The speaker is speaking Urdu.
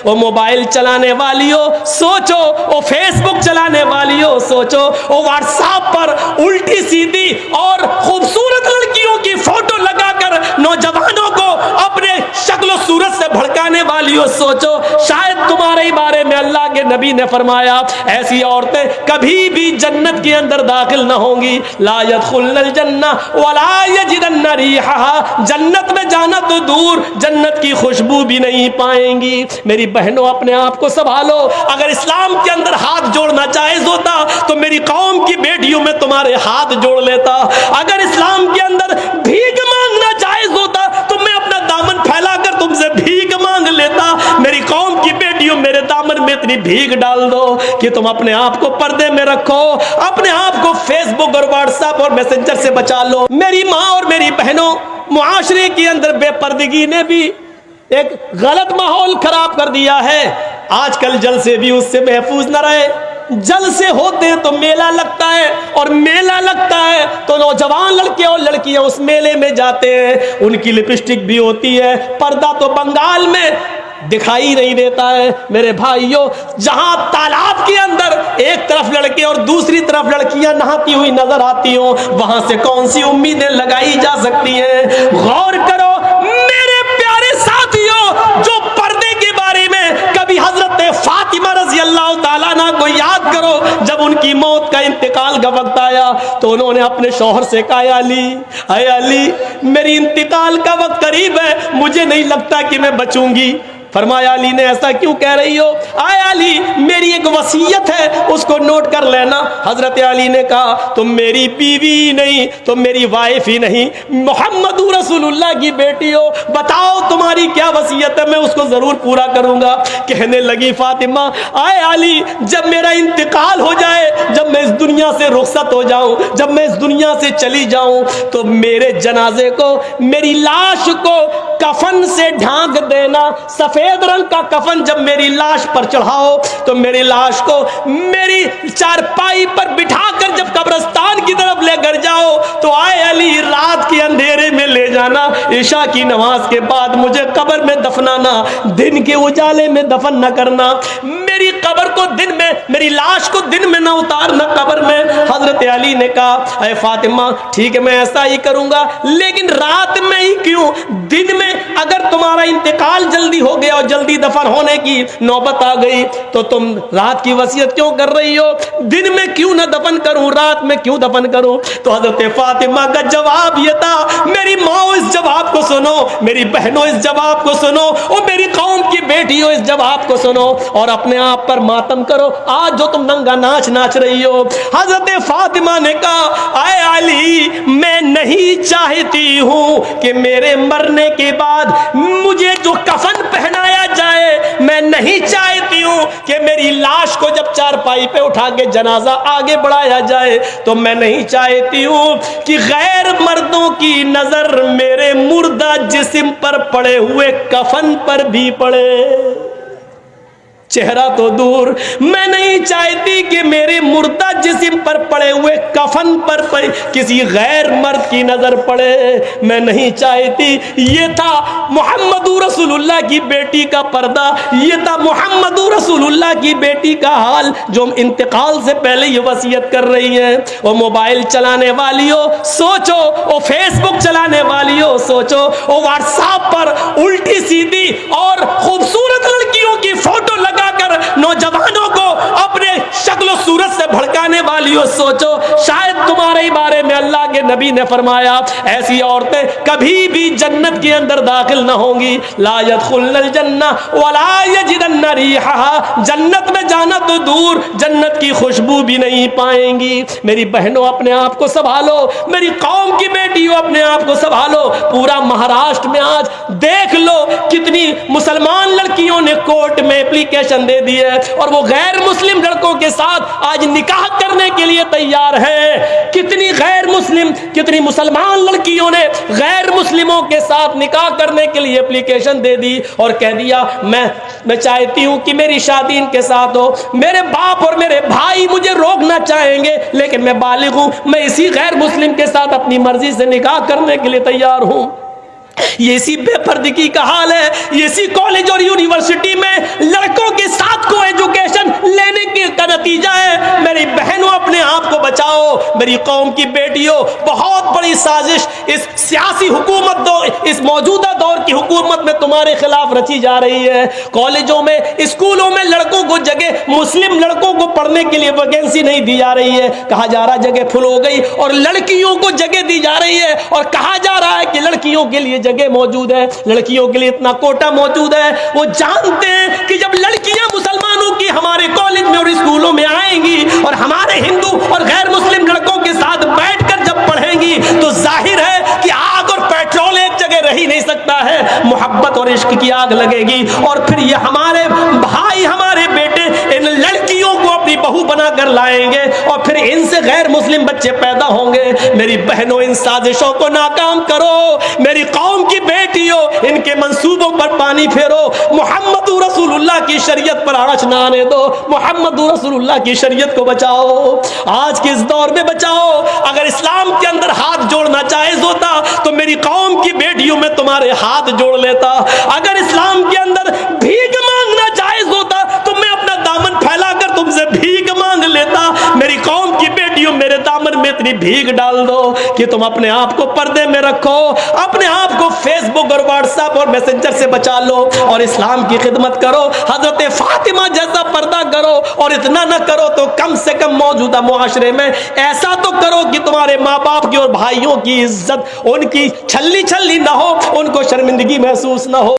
وہ موبائل چلانے والیوں سوچو، وہ فیس بک چلانے والیوں سوچو، وہ واٹس ایپ پر الٹی سیدھی اور خوبصورت لڑکیوں کی فوٹو لگا کر نوجوانوں کو اپنے شکل و صورت سے بھڑکانے والیوں سوچو، شاید تمہارے بارے میں اللہ کے نبی نے فرمایا ایسی عورتیں کبھی بھی جنت کے اندر داخل نہ ہوں گی، لا يدخلن الجنہ ولا یجدن ریحها، جنت میں جانا تو دور جنت کی خوشبو بھی نہیں پائیں گی۔ میری بہنوں اپنے آپ کو سنبھالو، اگر اسلام کے اندر ہاتھ جوڑنا جائز ہوتا تو میری قوم کی بیٹیوں میں تمہارے ہاتھ جوڑ لیتا، اگر اسلام کے اندر بھیک مانگنا جائز ہوتا تو میں اپنا دامن پھیلا کر تم سے بھیک مانگ لیتا۔ میری قوم کی بیٹیوں میرے دامن میں اتنی بھیک ڈال دو کہ تم اپنے آپ کو پردے میں رکھو، اپنے آپ کو فیس بک اور واٹس ایپ اور میسنجر سے بچا لو۔ میری ماں اور میری بہنوں، معاشرے کے اندر بے پردگی نے بھی ایک غلط ماحول خراب کر دیا ہے۔ آج کل جلسے بھی اس سے محفوظ نہ رہے، جلسے ہوتے ہیں تو میلہ لگتا ہے، اور میلہ لگتا ہے تو نوجوان لڑکے اور لڑکیاں اس میلے میں جاتے ہیں، ان کی لپسٹک بھی ہوتی ہے، پردہ تو بنگال میں دکھائی نہیں دیتا ہے۔ میرے بھائیوں، جہاں تالاب کے اندر ایک طرف لڑکے اور دوسری طرف لڑکیاں نہاتی ہوئی نظر آتی ہوں، وہاں سے کون سی امیدیں لگائی جا سکتی ہیں؟ غور کرو میرے پیارے ساتھیوں، جو پردے کے بارے میں کبھی حضرت فاطمہ رضی اللہ تعالیٰ عنہ کو یاد کرو، جب ان کی موت کا انتقال کا وقت آیا تو انہوں نے اپنے شوہر سے کہا اے علی میری انتقال کا وقت قریب ہے، مجھے نہیں لگتا کہ میں بچوں گی۔ فرمایا علی نے ایسا کیوں کہہ رہی ہو؟ اے علی میری ایک وصیت ہے، اس کو نوٹ کر لینا۔ حضرت علی نے کہا تم میری بیوی نہیں، تم میری وائف ہی نہیں، محمد رسول اللہ کی بیٹی ہو، بتاؤ تمہاری کیا وصیت ہے، میں اس کو ضرور پورا کروں گا۔ کہنے لگی فاطمہ اے علی جب میرا انتقال ہو جائے، جب میں اس دنیا سے رخصت ہو جاؤں، جب میں اس دنیا سے چلی جاؤں تو میرے جنازے کو، میری لاش کو کفن سے ڈھانک دینا، سفید رنگ کا کفن جب میری لاش پر چڑھاؤ تو میری لاش کو میری چارپائی پر بٹھا کر جب قبرستان کی طرف لے کر جاؤ تو اے علی رات کے اندھیرے میں لے جانا، عشاء کی نماز کے بعد مجھے قبر میں دفنانا، دن کے اجالے میں دفن نہ کرنا، میری قبر کو دن میں، میری لاش کو دن میں نہ اتارنا قبر میں۔ حضرت علی نے کہا اے فاطمہ ٹھیک ہے میں ایسا ہی کروں گا، لیکن رات میں ہی کیوں؟ دن میں اگر تمہارا انتقال جلدی ہو گیا اور جلدی دفن ہونے کی نوبت آ گئی تو تم رات کی وصیت کیوں کر رہی ہو؟ دن میں کیوں نہ دفن کروں، رات میں کیوں دفن کروں؟ تو حضرت فاطمہ کا جواب یہ تھا، میری ماں اس جواب کو سنو، میری بہنوں اس جواب کو سنو، اور میری قوم کی بیٹیوں اس جواب کو سنو، اور اپنے آپ پر ماتم کرو آج جو تم ننگا ناچ ناچ رہی ہو۔ حضرت فاطمہ نے کہا اے علی میں نہیں چاہتی ہوں کہ میرے مرنے کے بعد مجھے جو کفن پہنایا جائے، میں نہیں چاہتی ہوں کہ میری لاش کو جب چارپائی پہ اٹھا کے جنازہ آگے بڑھایا جائے تو میں نہیں چاہتی ہوں کہ غیر مردوں کی نظر میرے مردہ جسم پر پڑے ہوئے کفن پر بھی پڑے، چہرہ تو دور، میں نہیں چاہتی کہ میرے مردہ جسم پر پڑے ہوئے کفن پر کسی غیر مرد کی نظر پڑے، میں نہیں چاہتی۔ یہ تھا محمد رسول اللہ کی بیٹی کا پردہ، یہ تھا محمد رسول اللہ کی بیٹی کا حال جو انتقال سے پہلے یہ وصیت کر رہی ہیں۔ وہ موبائل چلانے والیوں سوچو، وہ فیس بک چلانے والیوں سوچو، وہ واٹس ایپ پر الٹی سیدھی اور خوبصورت لڑکیوں کی فوٹو لگا کر نوجوانوں کو اپنے شکل و صورت سے بھڑکانے والیوں سوچو، شاید تمہارے بارے میں اللہ کے نبی نے فرمایا ایسی عورتیں کبھی بھی جنت کے اندر داخل نہ ہوں گی، لا يدخلن الجنہ ولا یجدن ریحها، جنت میں جانا تو دور جنت کی خوشبو بھی نہیں پائیں گی۔ میری بہنوں اپنے آپ کو سنبھالو، میری قوم کی بیٹیوں اپنے آپ کو سنبھالو۔ پورا مہاراشٹر میں آج دیکھ لو کتنی مسلمان لڑکیوں نے کورٹ میں اپلیکیشن دے دی ہے اور وہ غیر مسلم لڑکوں کے ساتھ آج نکاح کرنے کے لیے تیار ہے۔ کتنی غیر مسلم، کتنی مسلمان لڑکیوں نے غیر مسلموں کے ساتھ نکاح کرنے کے لیے اپلیکیشن دے دی اور کہہ دیا میں چاہتی ہوں کہ میری شادی ان کے ساتھ ہو، میرے باپ اور میرے بھائی مجھے روکنا چاہیں گے لیکن میں بالغ ہوں، میں اسی غیر مسلم کے ساتھ اپنی مرضی سے نکاح کرنے کے لیے تیار ہوں۔ یہ اسی بے پردگی کا حال ہے، یہ اسی کالج اور یونیورسٹی میں میری قوم کی بیٹیوں، بہت بڑی سازش اس سیاسی حکومت اس موجودہ دور کی حکومت میں تمہارے خلاف رچی جا رہی ہے۔ کالجوں میں، اسکولوں میں لڑکوں کو جگہ، مسلم لڑکوں کو پڑھنے کے لیے ویکینسی نہیں دی جا رہی ہے، کہا جا رہا جگہ فل ہو گئی، اور لڑکیوں کو جگہ دی جا رہی ہے اور کہا جا رہا ہے کہ لڑکیوں کے لیے جگہ موجود ہے، لڑکیوں کے لیے اتنا کوٹا موجود ہے۔ وہ جانتے ہیں کہ جب لڑکیاں مسلمانوں کی ہمارے کالج میں اور اسکولوں میں آئیں گی اور ہمارے ہندو اور غیر مسلم لڑکوں کے ساتھ بیٹھ کر جب پڑھیں گی تو ظاہر ہے کہ آگ اور پیٹرول ایک جگہ رہ ہی نہیں سکتا ہے، محبت اور عشق کی آگ لگے گی، اور پھر یہ ہمارے بھائی، ہمارے بیٹے ان لڑکیوں کو اپنی بہو بنا کر لائیں گے اور پھر ان سے غیر مسلم بچے پیدا ہوں گے۔ میری بہنوں، ان سازشوں کو ناکام کرو، میری قوم کی بیٹیوں، ان کے منصوبوں پر پانی پھیرو، محمد رسول اللہ کی شریعت پر آنچ نہ آنے دو، محمد رسول اللہ کی شریعت کو بچاؤ، آج کے اس دور میں بچاؤ۔ اگر اسلام کے اندر ہاتھ جوڑنا جائز ہوتا تو میری قوم کی بیٹیوں میں تمہارے ہاتھ جوڑ لیتا، اگر اسلام کے اندر بھیک مانگنا جائز ہوتا تو میں اپنا دامن پھیلا کر تم سے بھیک مانگ لیتا۔ میری قوم کی بیٹیوں، میرے دامن میں اتنی بھیک ڈال دو کہ تم اپنے آپ کو پردے میں رکھو، اپنے آپ کو فیس بک اور واٹس ایپ اور میسنجر سے بچا لو اور اسلام کی خدمت کرو، حضرت فاطمہ جیسا پردہ کرو، اور اتنا نہ کرو تو کم سے کم موجودہ معاشرے میں ایسا تو کرو کہ تمہارے ماں باپ کی اور بھائیوں کی عزت، ان کی چھلی چھلی نہ ہو، ان کو شرمندگی محسوس نہ ہو۔